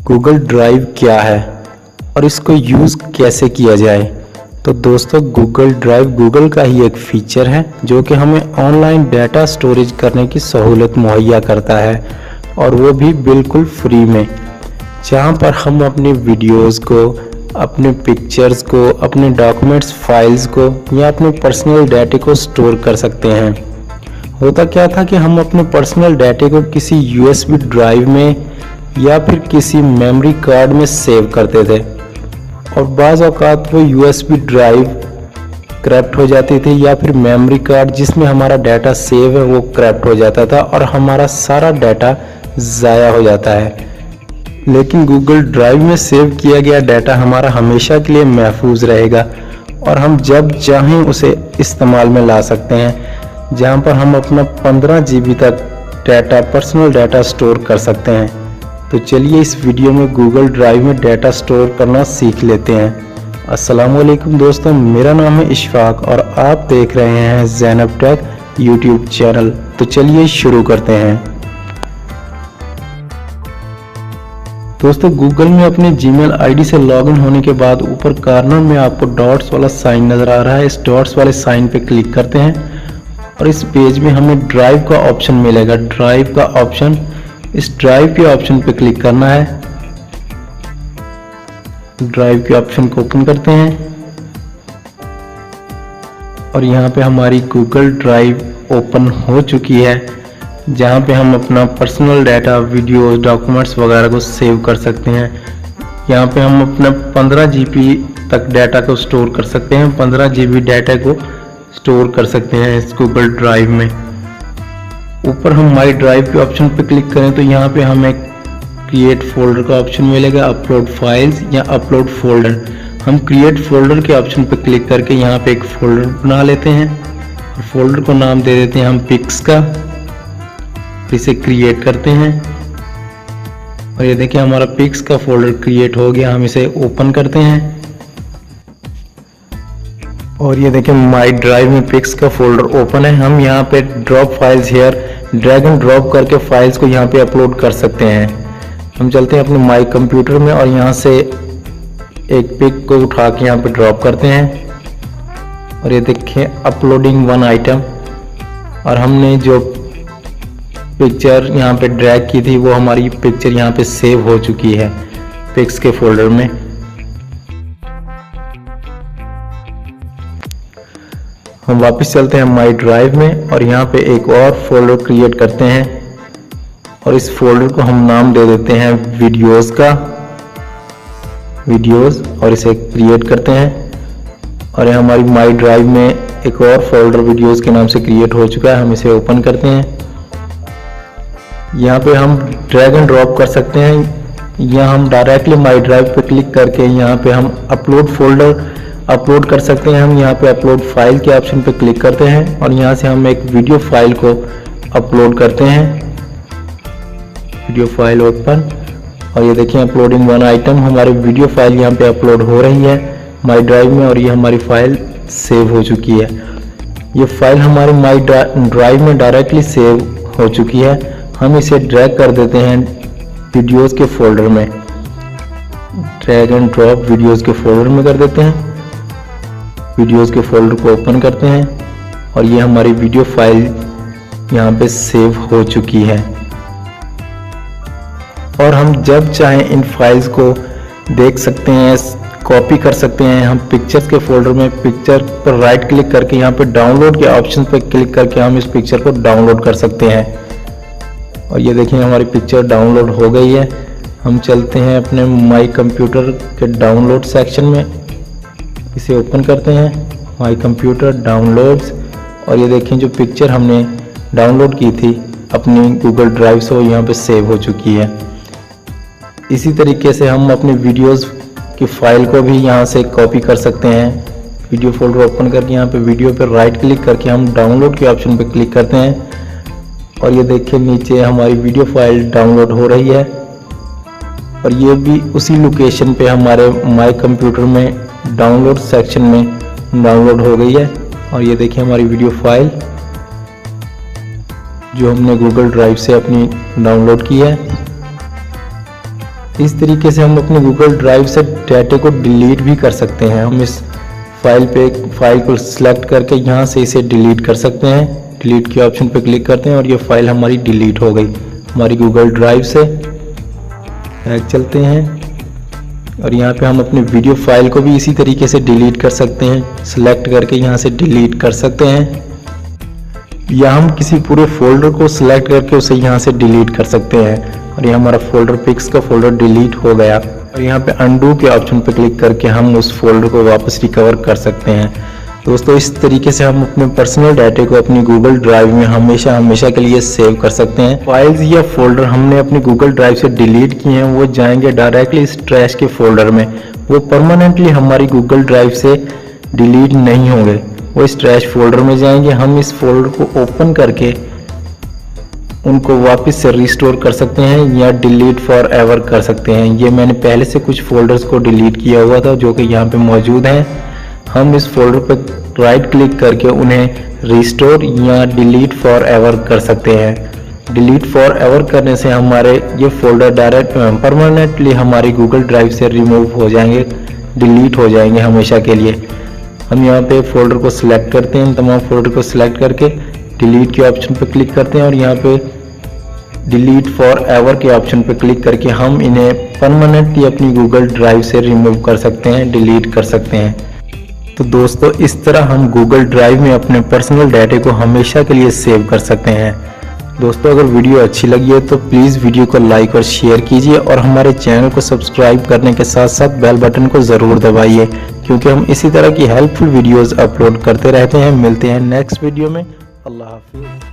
Google drive क्या है और इसको यूज़ कैसे किया जाए। तो दोस्तों, गूगल ड्राइव गूगल का ही एक फीचर है जो कि हमें ऑनलाइन डाटा स्टोरेज करने की सहूलत मुहैया करता है, और वो भी बिल्कुल फ्री में, जहाँ पर हम अपनी वीडियोस को, अपने पिक्चर्स को, अपने डॉक्यूमेंट्स फाइल्स को या अपने पर्सनल डाटा को स्टोर कर सकते हैं। होता क्या था कि हम अपने पर्सनल डाटा को किसी यूएसबी ड्राइव में या फिर किसी मेमोरी कार्ड में सेव करते थे, और बाज़ औक़ात वो यूएसबी ड्राइव करप्ट हो जाती थी या फिर मेमोरी कार्ड जिसमें हमारा डाटा सेव है वो करप्ट हो जाता था और हमारा सारा डाटा ज़ाया हो जाता है। लेकिन गूगल ड्राइव में सेव किया गया डाटा हमारा हमेशा के लिए महफूज रहेगा और हम जब चाहें उसे इस्तेमाल में ला सकते हैं, जहां पर हम अपना 15 GB तक डाटा, पर्सनल डाटा स्टोर कर सकते हैं। तो चलिए इस वीडियो में गूगल ड्राइव में डाटा स्टोर करना सीख लेते हैं। अस्सलाम वालेकुम दोस्तों, मेरा नाम है इशफाक और आप देख रहे हैं ज़ैनब टेक यूट्यूब चैनल। तो चलिए शुरू करते हैं। दोस्तों, गूगल में अपने जीमेल आईडी से लॉगिन होने के बाद ऊपर कॉर्नर में आपको डॉट्स वाला साइन नज़र आ रहा है। इस डॉट्स वाले साइन पे क्लिक करते हैं और इस पेज में हमें ड्राइव का ऑप्शन मिलेगा। ड्राइव का ऑप्शन, इस ड्राइव के ऑप्शन पे क्लिक करना है। ड्राइव के ऑप्शन को ओपन करते हैं और यहाँ पे हमारी गूगल ड्राइव ओपन हो चुकी है, जहाँ पे हम अपना पर्सनल डाटा, वीडियोस, डॉक्यूमेंट्स वगैरह को सेव कर सकते हैं। यहाँ पे हम अपना 15 GB तक डाटा को स्टोर कर सकते हैं। 15 GB डाटा को स्टोर कर सकते हैं इस गूगल ड्राइव में। ऊपर हम माई ड्राइव के ऑप्शन पे क्लिक करें तो यहाँ पे हमें क्रिएट फोल्डर का ऑप्शन मिलेगा, अपलोड फाइल्स या अपलोड फोल्डर। हम क्रिएट फोल्डर के ऑप्शन पे क्लिक करके यहाँ पे एक फोल्डर बना लेते हैं। फोल्डर को नाम दे देते हैं हम पिक्स का, इसे क्रिएट करते हैं और ये देखिए हमारा पिक्स का फोल्डर क्रिएट हो गया। हम इसे ओपन करते हैं और ये देखिए माई ड्राइव में पिक्स का फोल्डर ओपन है। हम यहाँ पे drop files here drag and drop करके फाइल्स को यहाँ पे अपलोड कर सकते हैं। हम चलते हैं अपने माई कंप्यूटर में और यहाँ से एक पिक को उठा के यहाँ पे ड्रॉप करते हैं और ये देखिए अपलोडिंग वन आइटम, और हमने जो पिक्चर यहाँ पे ड्रैग की थी वो हमारी पिक्चर यहाँ पे सेव हो चुकी है पिक्स के फोल्डर में। हम वापस चलते हैं माई ड्राइव में और यहाँ पे एक और फोल्डर क्रिएट करते हैं और इस फोल्डर को हम नाम दे देते हैं वीडियोस का, वीडियोस, और इसे क्रिएट करते हैं और यहाँ हमारी माई ड्राइव में एक और फोल्डर वीडियोस के नाम से क्रिएट हो चुका है। हम इसे ओपन करते हैं। यहाँ पे हम ड्रैग एंड ड्रॉप कर सकते हैं या हम डायरेक्टली माई ड्राइव पे क्लिक करके यहाँ पे हम अपलोड फोल्डर अपलोड कर सकते हैं। हम यहाँ पे अपलोड फाइल के ऑप्शन पे क्लिक करते हैं और यहाँ से हम एक वीडियो फाइल को अपलोड करते हैं। वीडियो फाइल ओपन और ये देखिए अपलोडिंग वन आइटम, हमारी वीडियो फाइल यहाँ पे अपलोड हो रही है माई ड्राइव में और ये हमारी फाइल सेव हो चुकी है। ये फाइल हमारे माई ड्राइव में डायरेक्टली सेव हो चुकी है। हम इसे ड्रैग कर देते हैं वीडियोस के फोल्डर में, ड्रैग एंड ड्रॉप वीडियोस के फोल्डर में कर देते हैं। वीडियोस के फोल्डर को ओपन करते हैं और ये हमारी वीडियो फाइल यहाँ पे सेव हो चुकी है। और हम जब चाहें इन फाइल्स को देख सकते हैं, कॉपी कर सकते हैं। हम पिक्चर्स के फोल्डर में पिक्चर पर राइट क्लिक करके यहाँ पे डाउनलोड के ऑप्शन पर क्लिक करके हम इस पिक्चर को डाउनलोड कर सकते हैं। और ये देखिए हमारी पिक्चर डाउनलोड हो गई है। हम चलते हैं अपने माई कंप्यूटर के डाउनलोड सेक्शन में, इसे ओपन करते हैं, माई कंप्यूटर डाउनलोड्स, और ये देखें जो पिक्चर हमने डाउनलोड की थी अपनी गूगल ड्राइव से वो यहाँ पे सेव हो चुकी है। इसी तरीके से हम अपने वीडियोस की फाइल को भी यहाँ से कॉपी कर सकते हैं। वीडियो फोल्डर ओपन करके यहाँ पे वीडियो पर राइट क्लिक करके हम डाउनलोड के ऑप्शन पे क्लिक करते हैं और ये देखिए नीचे हमारी वीडियो फाइल डाउनलोड हो रही है और ये भी उसी लोकेशन पे हमारे माई कंप्यूटर में डाउनलोड सेक्शन में डाउनलोड हो गई है। और ये देखिए हमारी वीडियो फाइल जो हमने गूगल ड्राइव से अपनी डाउनलोड की है। इस तरीके से हम अपने गूगल ड्राइव से डाटा को डिलीट भी कर सकते हैं। हम इस फाइल को सिलेक्ट करके यहाँ से इसे डिलीट कर सकते हैं। डिलीट के ऑप्शन पर क्लिक करते हैं और ये फाइल हमारी डिलीट हो गई हमारी गूगल ड्राइव से। बैक चलते हैं और यहाँ पे हम अपने वीडियो फाइल को भी इसी तरीके से डिलीट कर सकते हैं। सिलेक्ट करके यहाँ से डिलीट कर सकते हैं, या हम किसी पूरे फोल्डर को सिलेक्ट करके उसे यहाँ से डिलीट कर सकते हैं। और ये हमारा फोल्डर पिक्स का फोल्डर डिलीट हो गया। और यहाँ पे अनडू के ऑप्शन पर क्लिक करके हम उस फोल्डर को वापस रिकवर कर सकते हैं। दोस्तों इस तरीके से हम अपने पर्सनल डाटा को अपनी गूगल ड्राइव में हमेशा के लिए सेव कर सकते हैं। फाइल्स या फोल्डर हमने अपनी गूगल ड्राइव से डिलीट किए हैं वो जाएंगे डायरेक्टली इस ट्रैश के फोल्डर में। वो परमानेंटली हमारी गूगल ड्राइव से डिलीट नहीं होंगे, वो इस ट्रैश फोल्डर में जाएंगे। हम इस फोल्डर को ओपन करके उनको वापस से रिस्टोर कर सकते हैं या डिलीट फॉर एवर कर सकते हैं। ये मैंने पहले से कुछ फोल्डर्स को डिलीट किया हुआ था जो कि यहाँ पे मौजूद हैं। हम इस फोल्डर पर राइट क्लिक करके उन्हें रिस्टोर या डिलीट फॉर एवर कर सकते हैं। डिलीट फॉर एवर करने से हमारे ये फोल्डर डायरेक्ट परमानेंटली हमारी गूगल ड्राइव से रिमूव हो जाएंगे, डिलीट हो जाएंगे हमेशा के लिए। हम यहाँ पे फोल्डर को सिलेक्ट करते हैं, तमाम फोल्डर को सिलेक्ट करके डिलीट के ऑप्शन पर क्लिक करते हैं और यहाँ पे डिलीट फॉर एवर के ऑप्शन पर क्लिक करके हम इन्हें परमानेंटली अपनी गूगल ड्राइव से रिमूव कर सकते हैं, डिलीट कर सकते हैं। तो दोस्तों इस तरह हम गूगल ड्राइव में अपने पर्सनल डाटा को हमेशा के लिए सेव कर सकते हैं। दोस्तों अगर वीडियो अच्छी लगी है तो प्लीज़ वीडियो को लाइक और शेयर कीजिए और हमारे चैनल को सब्सक्राइब करने के साथ साथ बेल बटन को ज़रूर दबाइए, क्योंकि हम इसी तरह की हेल्पफुल वीडियोस अपलोड करते रहते हैं। मिलते हैं नेक्स्ट वीडियो में। अल्लाह हाफिज़।